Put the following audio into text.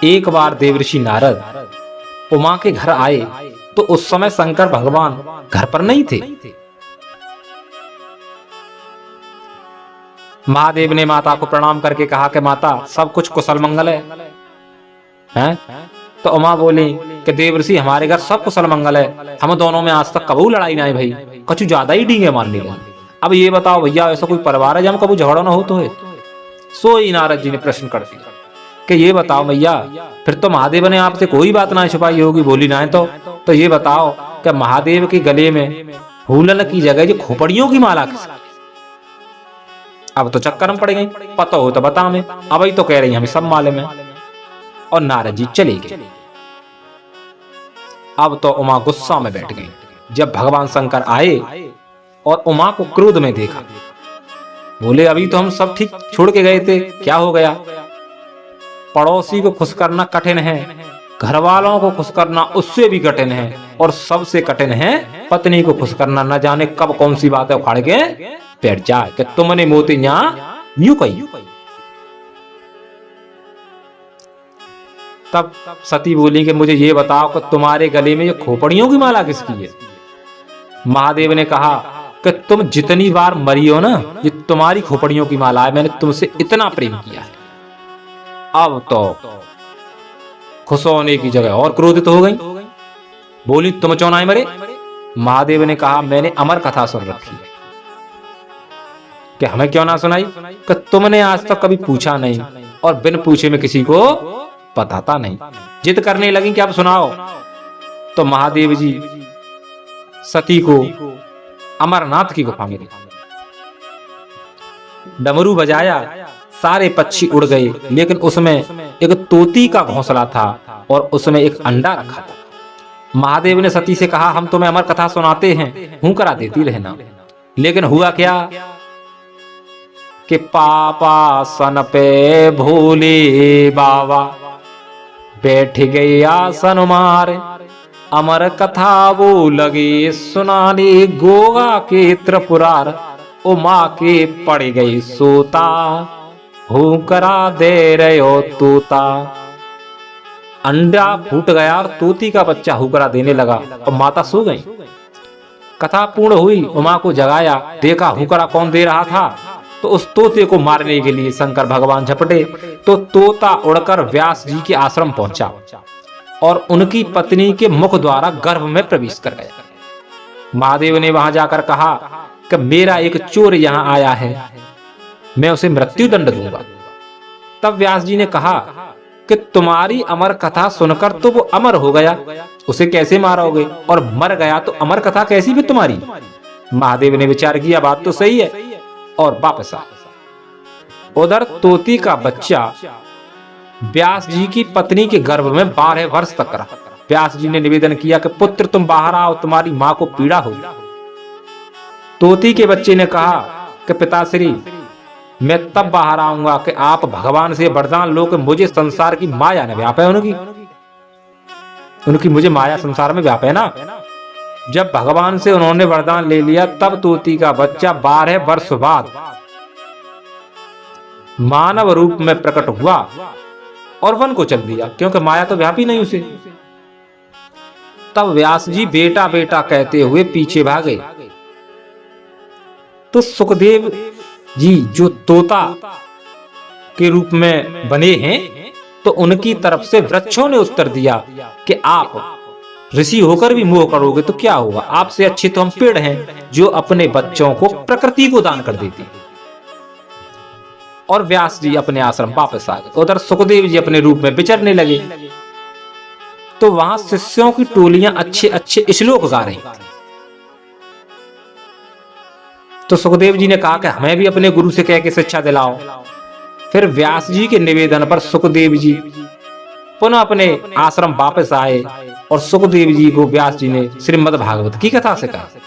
एक बार देवर्षि नारद उमा के घर आए तो उस समय शंकर भगवान घर पर नहीं थे। महादेव ने माता को प्रणाम करके कहा कि माता सब कुछ कुशल मंगल है, हैं? तो उमा बोली कि देवर्षि हमारे घर सब कुशल मंगल है, हम दोनों में आज तक कबू लड़ाई ना है भाई, कुछ ज्यादा ही डींगे मारने लगे। अब ये बताओ भैया ऐसा कोई परिवार है जब कबू झगड़ा ना हो तो है? सोई नारद जी ने प्रश्न कर दिया कि ये बताओ भैया फिर तो महादेव ने आपसे कोई बात ना छुपाई होगी, बोली ना है तो ये बताओ कि महादेव के गले में फूलन की जगह जो खोपड़ियों की माला किसकी? अब तो चक्कर में पड़ गई, पता हो तो बता हमें, अब ही तो कह रही हमें सब मालूम है। और नारद जी चले गए। अब तो उमा गुस्सा में बैठ गई। जब भगवान शंकर आए और उमा को क्रोध में देखा, बोले अभी तो हम सब ठीक छोड़ के गए थे, क्या हो गया? पड़ोसी को खुश करना कठिन है, घर वालों को खुश करना उससे भी कठिन है, और सबसे कठिन है पत्नी को खुश करना। न जाने कब कौन सी बातें उखाड़ के बैठ जाए कि तुमने मोती यूं कही। तब सती बोली कि मुझे ये बताओ कि तुम्हारे गले में ये खोपड़ियों की माला किसकी है? महादेव ने कहा कि तुम जितनी बार मरी हो ना, ये तुम्हारी खोपड़ियों की माला है, मैंने तुमसे इतना प्रेम किया है। अब तो खुश होने की जगह और क्रोधित हो गई, बोली तुम चौनाई मरे? महादेव ने कहा मैंने अमर कथा सुन रखी है, कि हमें क्यों ना सुनाई? कि तुमने आज तक कभी पूछा नहीं और बिन पूछे में किसी को बताता नहीं। जिद करने लगी कि आप सुनाओ। तो महादेव जी सती को अमरनाथ की गुफा में डमरू बजाया, सारे पक्षी उड़ गए, लेकिन उसमें एक तोती का घोंसला था और उसमें एक अंडा रखा था। महादेव ने सती से कहा हम तुम्हें अमर कथा सुनाते हैं, हूं करा देती रहना। लेकिन हुआ क्या कि पापासन पे भोले बाबा बैठ गई आसन मारे, अमर कथा वो लगे सुनाने गोगा के त्रिपुरार, उमा के पड़ गई सोता, हूं करा दे रहे हो तोता। अंडा फूट गया और तोती का बच्चा हुकरा देने लगा और माता सो गई। कथा पूर्ण हुई, उमा को जगाया, देखा हुकरा कौन दे रहा था, तो उस तोते को मारने के लिए शंकर भगवान झपटे तो तोता उड़कर व्यास जी के आश्रम पहुंचा और उनकी पत्नी के मुख द्वारा गर्भ में प्रवेश कर गया। महादेव ने वहां जाकर कहा कि मेरा एक चोर यहां आया है, मैं उसे मृत्यु दंड दूंगा। तब व्यास जी ने कहा कि तुम्हारी अमर कथा सुनकर तो वो अमर हो गया, उसे कैसे मारोगे? और मर गया तो अमर कथा कैसी भी तुम्हारी? महादेव ने विचार किया बात तो सही है और वापस आ। उधर तोती का बच्चा व्यास जी की पत्नी के गर्भ में 12 वर्ष तक रहा। व्यास जी ने निवेदन किया कि पुत्र तुम बाहर आओ, तुम्हारी मां को पीड़ा होगी। तोती के बच्चे ने कहा कि पिताश्री मैं तब बाहर आऊंगा कि आप भगवान से वरदान लो कि मुझे संसार की माया न व्याप है, उनकी मुझे माया संसार में व्याप है ना। जब भगवान से उन्होंने वरदान ले लिया तब तोती का बच्चा 12 वर्ष बाद मानव रूप में प्रकट हुआ और वन को चल दिया, क्योंकि माया तो व्यापी नहीं उसे। तब व्यास जी बेटा बेटा कहते हुए पीछे भागे तो सुखदेव जी जो तोता के रूप में बने हैं तो उनकी तरफ से वृक्षों ने उत्तर दिया कि आप ऋषि होकर भी मोह करोगे तो क्या होगा, आपसे अच्छे तो हम पेड़ हैं जो अपने बच्चों को प्रकृति को दान कर देते हैं। और व्यास जी अपने आश्रम वापस आ गए। उधर सुखदेव जी अपने रूप में विचरने लगे तो वहां शिष्यों की टोलियां अच्छे अच्छे श्लोक गा रही थी। तो सुखदेव जी ने कहा कि हमें भी अपने गुरु से कह के शिक्षा दिलाओ। फिर व्यास जी के निवेदन पर सुखदेव जी पुनः अपने आश्रम वापस आए और सुखदेव जी को व्यास जी ने श्रीमद् भागवत की कथा सिखाई।